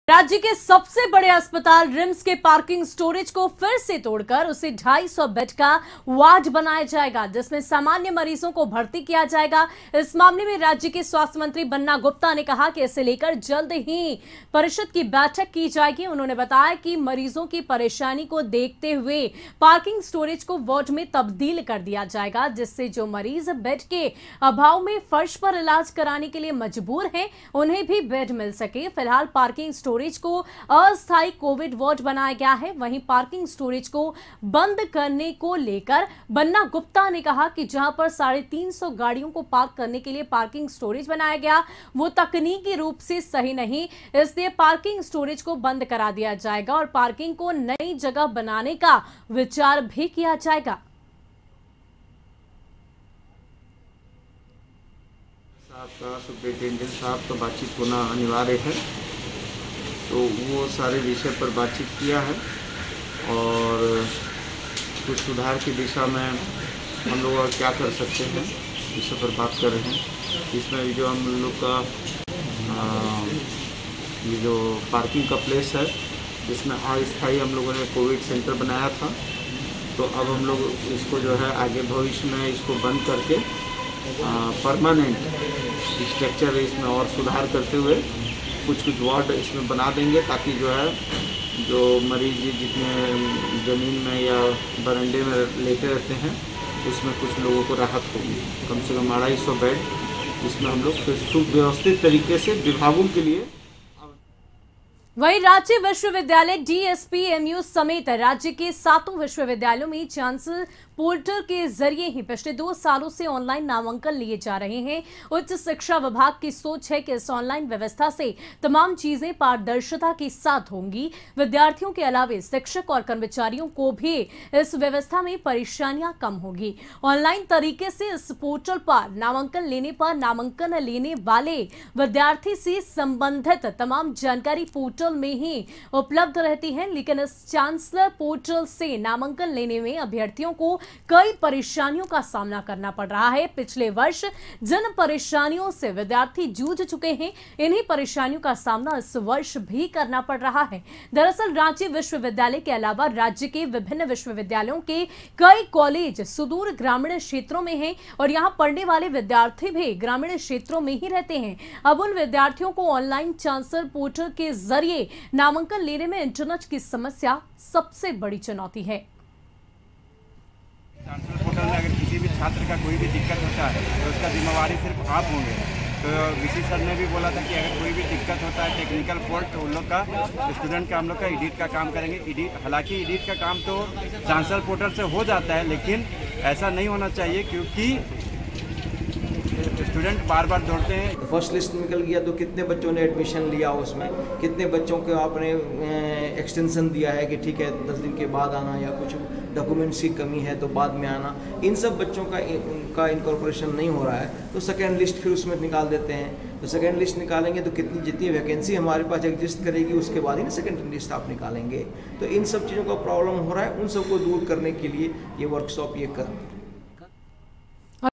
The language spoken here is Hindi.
राज्य के सबसे बड़े अस्पताल रिम्स के पार्किंग स्टोरेज को फिर से तोड़कर उसे 250 बेड का वार्ड बनाया जाएगा, जिसमें सामान्य मरीजों को भर्ती किया जाएगा। इस मामले में राज्य के स्वास्थ्य मंत्री बन्ना गुप्ता ने कहा कि इसे लेकर जल्द ही परिषद की बैठक की जाएगी। उन्होंने बताया कि मरीजों की परेशानी को देखते हुए पार्किंग स्टोरेज को वार्ड में तब्दील कर दिया जाएगा, जिससे जो मरीज बेड के अभाव में फर्श पर इलाज कराने के लिए मजबूर हैं, उन्हें भी बेड मिल सके। फिलहाल पार्किंग स्टोरेज को अस्थायी कोविड वार्ड बनाया गया है। वहीं पार्किंग स्टोरेज को बंद करने को लेकर बन्ना गुप्ता ने कहा कि जहां पर 350 गाड़ियों को पार्क करने के लिए पार्किंग स्टोरेज बनाया गया, वो तकनीकी रूप से सही नहीं, इसलिए पार्किंग स्टोरेज को बंद करा दिया जाएगा और पार्किंग को नई जगह बनाने का विचार भी किया जाएगा। आपका सुप्रिंटेंडेंट साहब तो बातचीत होना अनिवार्य है, तो वो सारे विषय पर बातचीत किया है और कुछ सुधार की दिशा में हम लोग क्या कर सकते हैं इस पर बात कर रहे हैं। इसमें जो हम लोग का ये जो पार्किंग का प्लेस है, इसमें अस्थायी हम लोगों ने कोविड सेंटर बनाया था, तो अब हम लोग इसको जो है आगे भविष्य में इसको बंद करके परमानेंट स्ट्रक्चर इसमें और सुधार करते हुए कुछ वार्ड इसमें बना देंगे, ताकि जो है जो मरीज जितने ज़मीन में या बरंडे में लेटे रहते हैं उसमें कुछ लोगों को राहत होगी। कम से कम 250 बेड इसमें हम लोग सुव्यवस्थित तरीके से विभागों के लिए। वहीं राज्य विश्वविद्यालय DSPMU समेत राज्य के 7 विश्वविद्यालयों में चांसलर पोर्टल के जरिए ही पिछले 2 सालों से ऑनलाइन नामांकन लिए जा रहे हैं। उच्च शिक्षा विभाग की सोच है कि इस ऑनलाइन व्यवस्था से तमाम चीजें पारदर्शिता के साथ होंगी। विद्यार्थियों के अलावे शिक्षक और कर्मचारियों को भी इस व्यवस्था में परेशानियां कम होगी। ऑनलाइन तरीके से इस पोर्टल पर नामांकन लेने वाले विद्यार्थी से संबंधित तमाम जानकारी पोर्टल में ही उपलब्ध रहती है, लेकिन इस चांसलर पोर्टल से नामांकन लेने में अभ्यर्थियों को कई परेशानियों का सामना करना पड़ रहा है। पिछले वर्ष जिन परेशानियों से विद्यार्थी जूझ चुके हैं, इन्हीं परेशानियों का सामना इस वर्ष भी करना पड़ रहा है। दरअसल रांची विश्वविद्यालय के अलावा राज्य के विभिन्न विश्वविद्यालयों के कई कॉलेज सुदूर ग्रामीण क्षेत्रों में हैं और यहां पढ़ने वाले विद्यार्थी भी ग्रामीण क्षेत्रों में ही रहते हैं। अब उन विद्यार्थियों को ऑनलाइन चांसलर पोर्टल के जरिए नामांकन लेने में इंटरनेट की समस्या सबसे बड़ी चुनौती है। चांसलर पोर्टल में अगर किसी भी छात्र का कोई भी दिक्कत होता है तो उसका जिम्मेवारी सिर्फ आप होंगे। तो वीसी सर ने भी बोला था कि अगर कोई भी दिक्कत होता है टेक्निकल फॉल्ट, तो उन लोग का स्टूडेंट का हम लोग का एडिट का काम करेंगे। हालांकि एडिट का काम तो चांसलर पोर्टल से हो जाता है, लेकिन ऐसा नहीं होना चाहिए क्योंकि स्टूडेंट बार बार दौड़ते हैं। फर्स्ट लिस्ट निकल गया तो कितने बच्चों ने एडमिशन लिया, उसमें कितने बच्चों को आपने एक्सटेंशन दिया है कि ठीक है 10 दिन के बाद आना, या कुछ डॉक्यूमेंट्स की कमी है तो बाद में आना। इन सब बच्चों का इनकॉर्पोरेशन नहीं हो रहा है, तो सेकेंड लिस्ट फिर उसमें निकाल देते हैं। तो सेकेंड लिस्ट निकालेंगे तो जितनी वैकेंसी हमारे पास एग्जिस्ट करेगी उसके बाद ही ना सेकेंड लिस्ट आप निकालेंगे। तो इन सब चीज़ों का प्रॉब्लम हो रहा है, उन सबको दूर करने के लिए ये वर्कशॉप ये कर